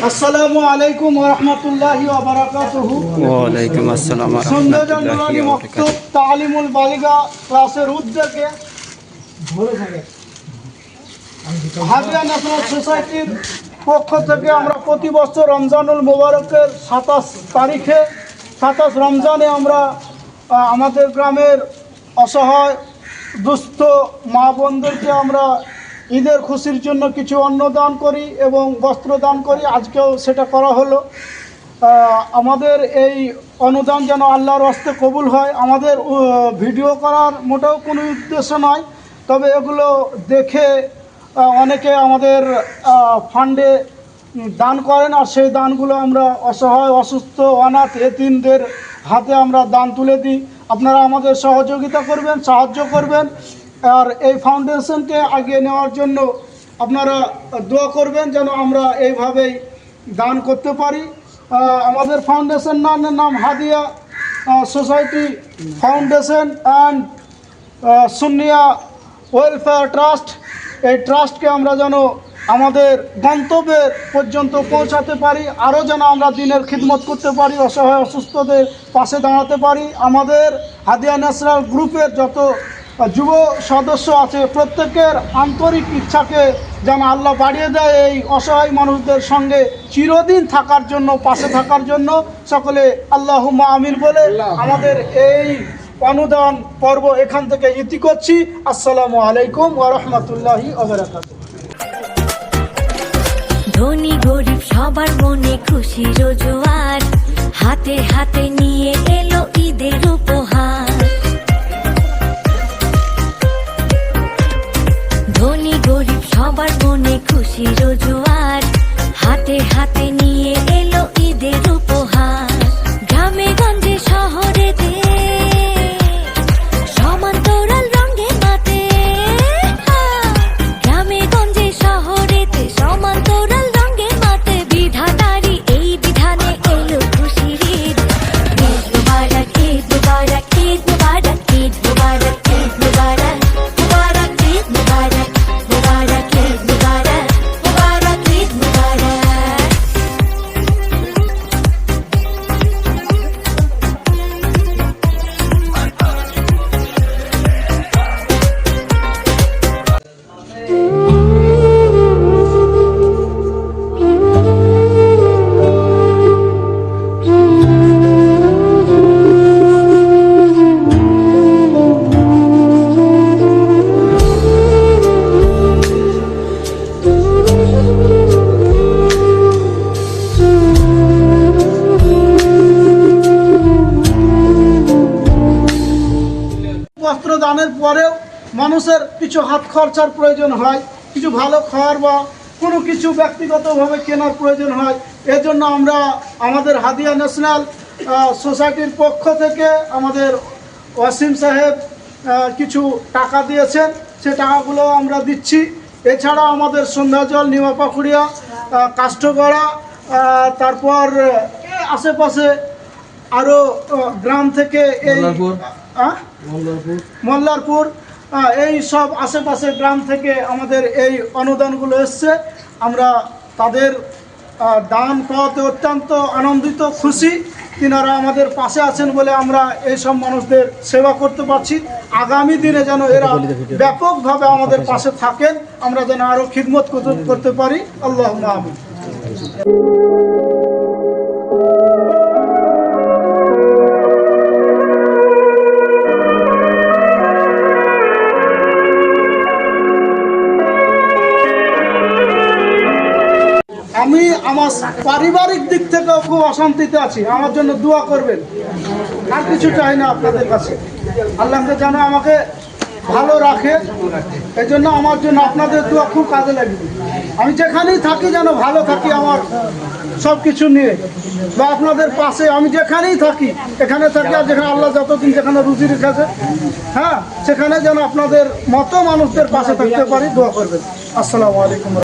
আসসালামু আলাইকুম ওয়া রাহমাতুল্লাহি ওয়া বারাকাতুহু। ওয়া আলাইকুম আসসালাম ওয়া রাহমাতুল্লাহি ওয়া বারাকাতুহু। তালিমুল বালিগা ক্লাসের উদ্যোগে হাদিয়া ন্যাশনাল সোসাইটির পক্ষ থেকে আমরা প্রতি বছর রমজানুল মুবারকের 27 রমজানে আমরা আমাদের গ্রামের অসহায় দুস্থ মা বোনদেরকে আমরা ঈদের খুশির জন্য কিছু অন্ন দান করি এবং বস্ত্র দান করি। আজকেও সেটা করা হলো। আমাদের এই অনুদান যেন আল্লাহর হস্তে কবুল হয়। আমাদের ভিডিও করার মোটেও কোনো উদ্দেশ্য নয়, তবে এগুলো দেখে অনেকে আমাদের ফান্ডে দান করেন, আর সেই দানগুলো আমরা অসহায় অসুস্থ অনাথ এতিমদের হাতে আমরা দান তুলে দিই। আপনারা আমাদের সহযোগিতা করবেন, সাহায্য করবেন, আর এই ফাউন্ডেশনকে এগিয়ে নেওয়ার জন্য আপনারা দোয়া করবেন যেন আমরা এইভাবেই দান করতে পারি। আমাদের ফাউন্ডেশন নাম হাদিয়া society foundation and Sunnia welfare trust. এই ট্রাস্টকে আমরা যেন আমাদের গন্তব্যের পর্যন্ত পৌঁছাতে পারি, আরও যেন আমরা দিনের খিদমত করতে পারি, অসহায় অসুস্থদের পাশে দাঁড়াতে পারি। আমাদের হাদিয়া ন্যাশনাল গ্রুপের যত যুব সদস্য আছে প্রত্যেকের আন্তরিক ইচ্ছাকে যেন আল্লাহ বাড়িয়ে দেয় এই অসহায় মানুষদের সঙ্গে চিরদিন থাকার জন্য, পাশে থাকার জন্য। সকলে আল্লাহুম্মা আমিন বলে আমাদের এই অনুদান পর্ব এখান থেকে ইতি করছি। আসসালামু আলাইকুম ওয়া রাহমাতুল্লাহি ওয়া বারাকাতুহু। ধনী গরিব সবার মনে খুশির জোয়ার, হাতে হাতে নিয়ে এলো ঈদের উপহার। ধনী গরিব সবার মনে খুশির জোয়ার, হাতে হাতে নিয়ে এলো ঈদের উপহার। গ্রামে গঞ্জে শহরেতে সমান্তরাল রঙে মাতে, গ্রামে গঞ্জে শহরেতে সমান্তরাল রঙে মাতে। বিধাতারি এই বিধানে এলো খুশির ঈদ। ঈদ মুবারক, ঈদ মুবারক, ঈদ মুবারক, ঈদ মুবারক, ঈদ মুবারক, মুবারক ঈদ মুবারক, মুবারক ঈদ মুবারক, মুবারক ঈদ মুবারক। বস্ত্র দানের পরেও মানুষের কিছু হাত খরচার প্রয়োজন হয়, কিছু ভালো খাওয়ার বা কোনো কিছু ব্যক্তিগতভাবে কেনার প্রয়োজন হয়। এজন্য আমরা আমাদের হাদিয়া ন্যাশনাল সোসাইটির পক্ষ থেকে আমাদের ওয়াসিম সাহেব কিছু টাকা দিয়েছেন, সে টাকাগুলো আমরা দিচ্ছি। এছাড়া আমাদের সন্ধ্যাজল, নিমাপাকুড়িয়া, কাষ্ঠগড়া, তারপর আশেপাশে আরও গ্রাম থেকে এই মল্লারপুর, এই সব আশেপাশে গ্রাম থেকে আমাদের এই অনুদানগুলো এসছে। আমরা তাদের দান পাওয়াতে অত্যন্ত আনন্দিত, খুশি। তিনারা আমাদের পাশে আছেন বলে আমরা এই সব মানুষদের সেবা করতে পারছি। আগামী দিনে যেন এরা ব্যাপকভাবে আমাদের পাশে থাকেন, আমরা যেন আরও খিদমত করতে পারি। আল্লাহুম্মা আমিন। আমি আমার পারিবারিক দিক থেকেও খুব অশান্তিতে আছি, আমার জন্য দোয়া করবেন। আর কিছু চাই না আপনাদের কাছে, আল্লাহকে যেন আমাকে ভালো রাখে, এই জন্য আমার জন্য আপনাদের দোয়া খুব কাজে লাগবে। আমি যেখানেই থাকি যেন ভালো থাকি আমার সব কিছু নিয়ে, বা আপনাদের পাশে আমি যেখানেই থাকি, এখানে থাকি, আর যেখানে আল্লাহ যতদিন যেখানে রুজি রেখেছে, হ্যাঁ, সেখানে যেন আপনাদের মতো মানুষদের পাশে থাকতে পারি। দোয়া করবেন। আসসালামু আলাইকুম।